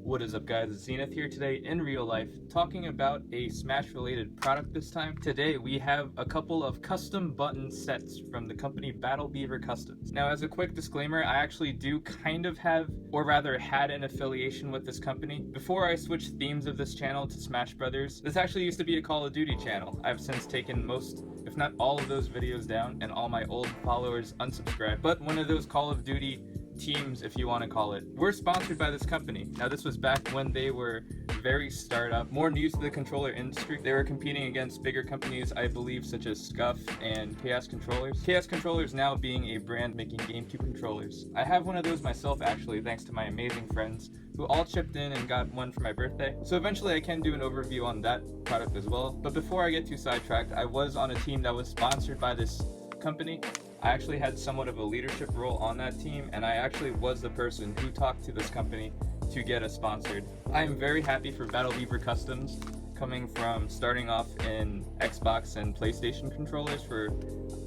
What is up, guys? It's Zenith here today in real life, talking about a Smash related product this time. Today we have a couple of custom button sets from the company Battle Beaver Customs. Now, as a quick disclaimer, I actually do kind of have, or rather had, an affiliation with this company. Before I switched themes of this channel to Smash Brothers, this actually used to be a Call of Duty channel. I've since taken most, if not all, of those videos down and all my old followers unsubscribed. But one of those Call of Duty teams, if you want to call it, we're sponsored by this company. Now, this was back when they were very startup, more new to the controller industry. They were competing against bigger companies, I believe, such as Scuff and Chaos Controllers. Chaos Controllers now being a brand making GameCube controllers. I have one of those myself, actually, thanks to my amazing friends who all chipped in and got one for my birthday. So eventually I can do an overview on that product as well. But before I get too sidetracked, I was on a team that was sponsored by this company. I actually had somewhat of a leadership role on that team, and I actually was the person who talked to this company to get us sponsored. I am very happy for Battle Beaver Customs, coming from starting off in Xbox and PlayStation controllers for,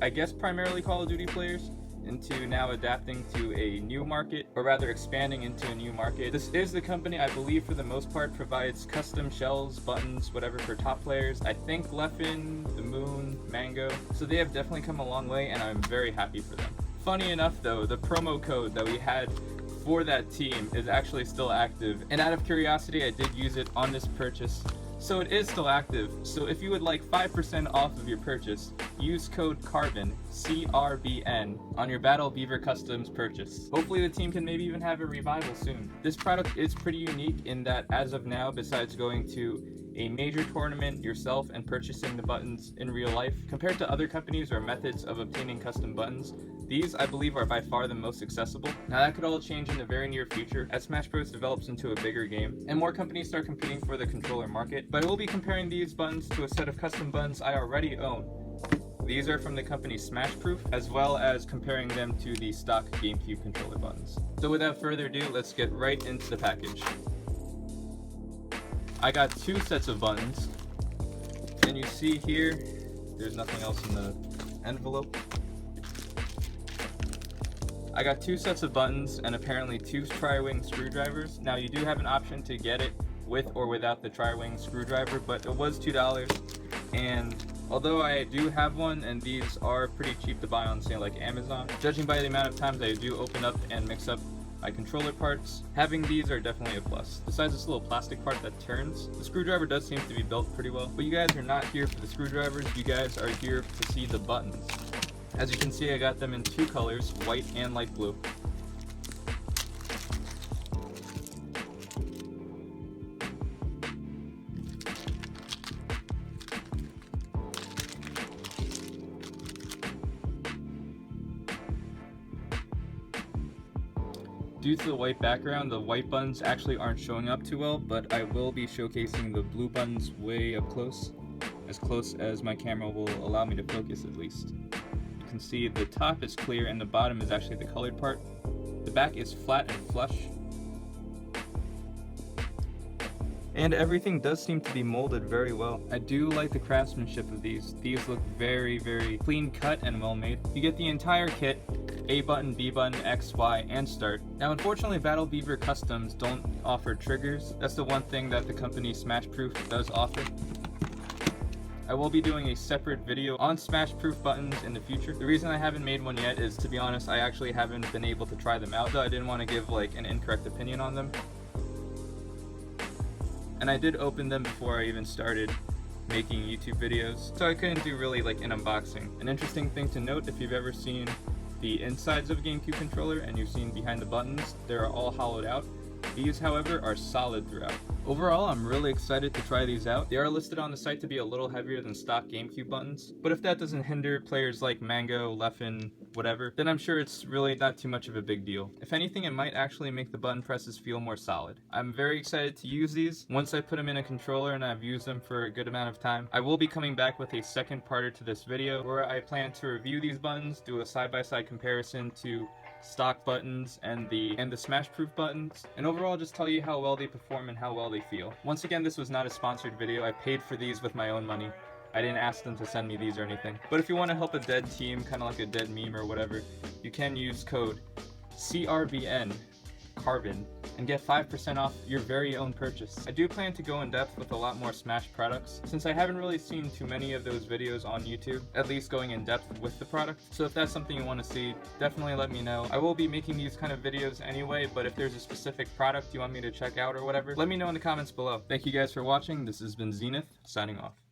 I guess, primarily Call of Duty players, into now adapting to a new market, or rather expanding into a new market. This is the company, I believe, for the most part, provides custom shells, buttons, whatever, for top players. I think Leffen, The Moon, Mango. So they have definitely come a long way, and I'm very happy for them. Funny enough though, the promo code that we had for that team is actually still active, and out of curiosity I did use it on this purchase. So it is still active. So if you would like 5% off of your purchase, use code CARBON, CRBN, on your Battle Beaver Customs purchase. Hopefully the team can maybe even have a revival soon. This product is pretty unique in that, as of now, besides going to a major tournament yourself and purchasing the buttons in real life, compared to other companies or methods of obtaining custom buttons, these, I believe, are by far the most accessible. Now, that could all change in the very near future as Smash Bros. Develops into a bigger game and more companies start competing for the controller market, but I will be comparing these buttons to a set of custom buttons I already own. These are from the company Smash Proof, as well as comparing them to the stock GameCube controller buttons. So without further ado, let's get right into the package. I got two sets of buttons, and you see here, there's nothing else in the envelope. I got two sets of buttons and apparently two tri-wing screwdrivers. Now, you do have an option to get it with or without the tri-wing screwdriver, but it was $2, and although I do have one, and these are pretty cheap to buy on, say, like Amazon, judging by the amount of times I do open up and mix up my controller parts, having these are definitely a plus. Besides this little plastic part that turns, the screwdriver does seem to be built pretty well. But you guys are not here for the screwdrivers, you guys are here to see the buttons. As you can see, I got them in two colors, white and light blue. Due to the white background, the white buttons actually aren't showing up too well, but I will be showcasing the blue buttons way up close as my camera will allow me to focus at least. You can see the top is clear and the bottom is actually the colored part. The back is flat and flush. And everything does seem to be molded very well. I do like the craftsmanship of these. These look very, very clean cut and well made. You get the entire kit, A button, B button, X, Y, and start. Now, unfortunately, Battle Beaver Customs don't offer triggers. That's the one thing that the company Smash Proof does offer. I will be doing a separate video on Smash Proof buttons in the future. The reason I haven't made one yet is, to be honest, I actually haven't been able to try them out, so I didn't want to give like an incorrect opinion on them. And I did open them before I even started making YouTube videos, so I couldn't do really like an unboxing. An interesting thing to note, if you've ever seen the insides of a GameCube controller and you've seen behind the buttons, they're all hollowed out. These, however, are solid throughout. Overall, I'm really excited to try these out. They are listed on the site to be a little heavier than stock GameCube buttons, but if that doesn't hinder players like Mango, Leffen, whatever, then I'm sure it's really not too much of a big deal. If anything, it might actually make the button presses feel more solid. I'm very excited to use these. Once I put them in a controller and I've used them for a good amount of time, I will be coming back with a second parter to this video where I plan to review these buttons, do a side-by-side comparison to stock buttons and the Smash Proof buttons, and overall just tell you how well they perform and how well they feel. Once again, this was not a sponsored video. I paid for these with my own money. I didn't ask them to send me these or anything. But if you want to help a dead team, kind of like a dead meme or whatever, you can use code CRBN carbon and get 5% off your very own purchase. I do plan to go in depth with a lot more Smash products, since I haven't really seen too many of those videos on YouTube, at least going in depth with the product. So if that's something you want to see, definitely let me know. I will be making these kind of videos anyway, but if there's a specific product you want me to check out or whatever, let me know in the comments below. Thank you guys for watching. This has been Zenith, signing off.